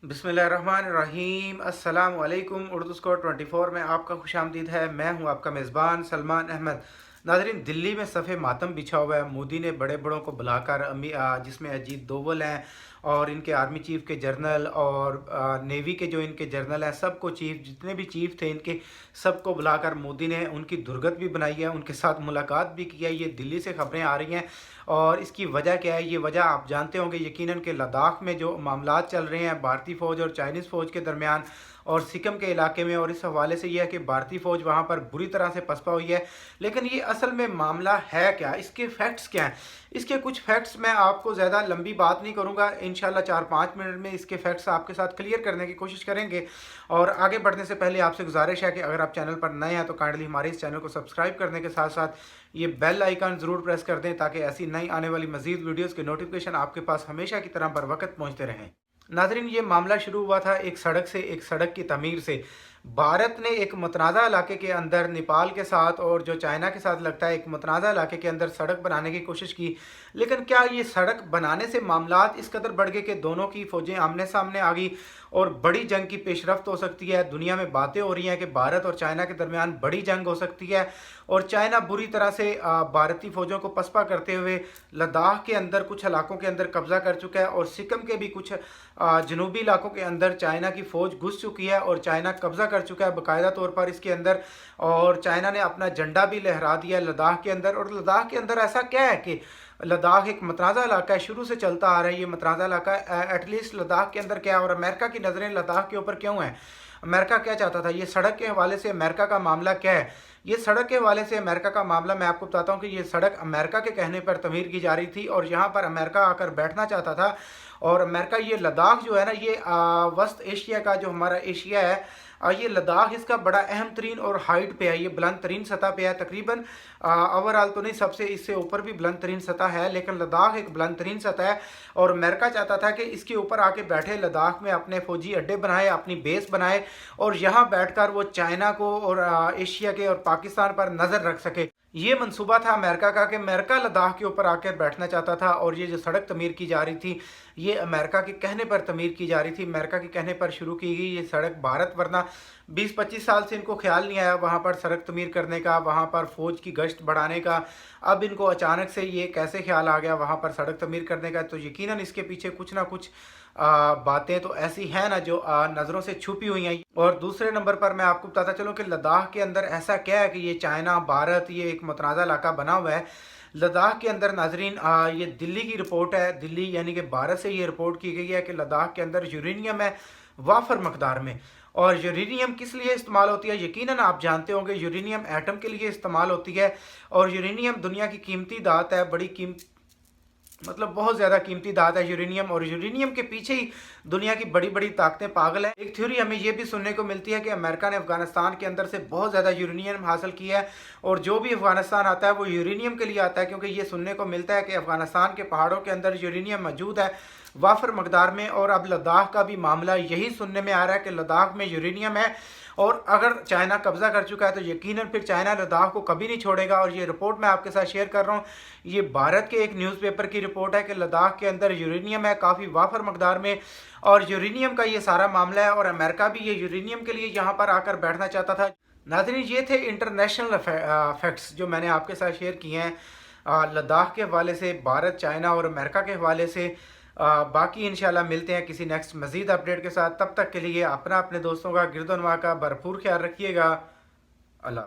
बिस्मिल्लाहिर्रहमानिर्रहीम। अस्सलाम वालेकुम। उर्दू स्कोर 24 में आपका खुश आमदीद है। मैं हूं आपका मेज़बान सलमान अहमद। नाज़रीन, दिल्ली में सफ़े मातम बिछा हुआ है। मोदी ने बड़े बड़ों को बुलाकर जिसमें अजीत दोवल हैं और इनके आर्मी चीफ के जर्नल और नेवी के जो इनके जर्नल हैं, सबको चीफ जितने भी चीफ थे इनके सबको बुलाकर मोदी ने उनकी दुर्गत भी बनाई है, उनके साथ मुलाकात भी की है। ये दिल्ली से खबरें आ रही हैं और इसकी वजह क्या है? ये वजह आप जानते होंगे यकीनन कि लद्दाख में जो मामलात चल रहे हैं भारतीय फ़ौज और चाइनीज़ फ़ौज के दरमियान और सिक्किम के इलाके में, और इस हवाले से यह है कि भारतीय फ़ौज वहाँ पर बुरी तरह से पसपा हुई है। लेकिन ये असल में मामला है क्या? इसके फैक्ट्स क्या हैं? इसके कुछ फैक्ट्स मैं आपको ज़्यादा लंबी बात नहीं करूँगा, इंशाल्लाह 4-5 मिनट में इसके फैक्ट्स आपके साथ क्लियर करने की कोशिश करेंगे। और आगे बढ़ने से पहले आपसे गुजारिश है कि अगर आप चैनल पर नए हैं तो काइंडली हमारे इस चैनल को सब्सक्राइब करने के साथ साथ ये बेल आइकन ज़रूर प्रेस कर दें ताकि ऐसी नई आने वाली मज़ीद वीडियोज़ के नोटिफिकेशन आपके पास हमेशा की तरह बर वक्त पहुँचते रहें। नाज़रीन, ये मामला शुरू हुआ था एक सड़क से, एक सड़क की तमीर से। भारत ने एक मतनाज़ा इलाके के अंदर नेपाल के साथ और जो चाइना के साथ लगता है एक मतनाज़ा इलाके के अंदर सड़क बनाने की कोशिश की। लेकिन क्या ये सड़क बनाने से मामलात इस कदर बढ़ गए कि दोनों की फ़ौजें आमने सामने आ गई और बड़ी जंग की पेशरफ्त हो सकती है? दुनिया में बातें हो रही हैं कि भारत और चाइना के दरमियान बड़ी जंग हो सकती है और चाइना बुरी तरह से भारतीय फ़ौजों को पसपा करते हुए लद्दाख के अंदर कुछ इलाकों के अंदर कब्ज़ा कर चुका है और सिक्किम के भी कुछ जनूबी इलाकों के अंदर चाइना की फ़ौज घुस चुकी है और चाइना कब्ज़ा कर चुका है बाकायदा तौर पर इसके अंदर। और चाइना ने अपना झंडा भी लहरा दिया है लद्दाख के अंदर। और लद्दाख के अंदर ऐसा क्या है कि लद्दाख एक मतनाज़ा इलाका है, शुरू से चलता आ रहा है ये मतनाज़ा इलाका। एटलीस्ट लद्दाख के अंदर क्या है और अमेरिका की नज़रें लद्दाख के ऊपर क्यों हैं? अमेरिका क्या चाहता था? ये सड़क के हवाले से अमेरिका का मामला क्या है? ये सड़क के हवाले से अमेरिका का मामला मैं आपको बताता हूँ कि ये सड़क अमेरिका के कहने पर तमीर की जा रही थी और यहाँ पर अमेरिका आकर बैठना चाहता था। और अमेरिका ये लद्दाख जो है ना, ये वस्त एशिया का जो हमारा एशिया है, ये लद्दाख इसका बड़ा अहम तरीन और हाइट पे है, ये बुलंद तरीन सतह पे है। तकरीबन ओवरऑल तो नहीं, सबसे इससे ऊपर भी बुलंद तरीन सतह है, लेकिन लद्दाख एक बुलंद तरीन सतह है। और अमेरिका चाहता था कि इसके ऊपर आके बैठे, लद्दाख में अपने फौजी अड्डे बनाए, अपनी बेस बनाए और यहाँ बैठकर वो चाइना को और एशिया के और पाकिस्तान पर नज़र रख सके। ये मंसूबा था अमेरिका का कि अमेरिका लद्दाख के ऊपर आकर बैठना चाहता था। और ये जो सड़क तमीर की जा रही थी ये अमेरिका के कहने पर तमीर की जा रही थी, अमेरिका के कहने पर शुरू की गई ये सड़क। भारत वरना 20-25 साल से इनको ख्याल नहीं आया वहाँ पर सड़क तमीर करने का, वहाँ पर फ़ौज की गश्त बढ़ाने का। अब इनको अचानक से ये कैसे ख्याल आ गया वहाँ पर सड़क तमीर करने का? तो यकीनन इसके पीछे कुछ ना कुछ बातें तो ऐसी हैं ना जो नज़रों से छुपी हुई हैं। और दूसरे नंबर पर मैं आपको बताता चलूँ कि लद्दाख के अंदर ऐसा क्या है कि ये चाइना भारत ये एक मुतनाज़ा इलाका बना हुआ है। लद्दाख के अंदर नाजरीन, ये दिल्ली की रिपोर्ट है, दिल्ली यानी कि भारत से ये रिपोर्ट की गई है कि लद्दाख के अंदर यूरेनियम है वाफर मकदार में। और यूरेनियम किस लिए इस्तेमाल होती है? यकीनन आप जानते होंगे यूरेनियम एटम के लिए इस्तेमाल होती है। और यूरेनियम दुनिया की कीमती धात है, बड़ी मतलब बहुत ज़्यादा कीमती धात है यूरेनियम। और यूरेनियम के पीछे ही दुनिया की बड़ी बड़ी ताकतें पागल हैं। एक थ्योरी हमें यह भी सुनने को मिलती है कि अमेरिका ने अफगानिस्तान के अंदर से बहुत ज़्यादा यूरेनियम हासिल किया है और जो भी अफगानिस्तान आता है वो यूरेनियम के लिए आता है, क्योंकि ये सुनने को मिलता है कि अफगानिस्तान के पहाड़ों के अंदर यूरेनियम मौजूद है वाफर मकदार में। और अब लद्दाख का भी मामला यही सुनने में आ रहा है कि लद्दाख में यूरेनियम है और अगर चाइना कब्जा कर चुका है तो यकीनन फिर चाइना लद्दाख को कभी नहीं छोड़ेगा। और ये रिपोर्ट मैं आपके साथ शेयर कर रहा हूँ, ये भारत के एक न्यूज़पेपर की रिपोर्ट है कि लद्दाख के अंदर यूरेनियम है काफ़ी वाफर मकदार में और यूरेनियम का ये सारा मामला है। और अमेरिका भी ये यूरेनियम के लिए यहाँ पर आकर बैठना चाहता था। नाज़रीन, ये थे इंटरनेशनल फैक्ट्स जो मैंने आपके साथ शेयर किए हैं लद्दाख के हवाले से, भारत चाइना और अमेरिका के हवाले से। बाकी इंशाल्लाह मिलते हैं किसी नेक्स्ट मज़ीद अपडेट के साथ। तब तक के लिए अपना अपने दोस्तों का गिरदोनवा का भरपूर ख्याल रखिएगा। अल्लाह।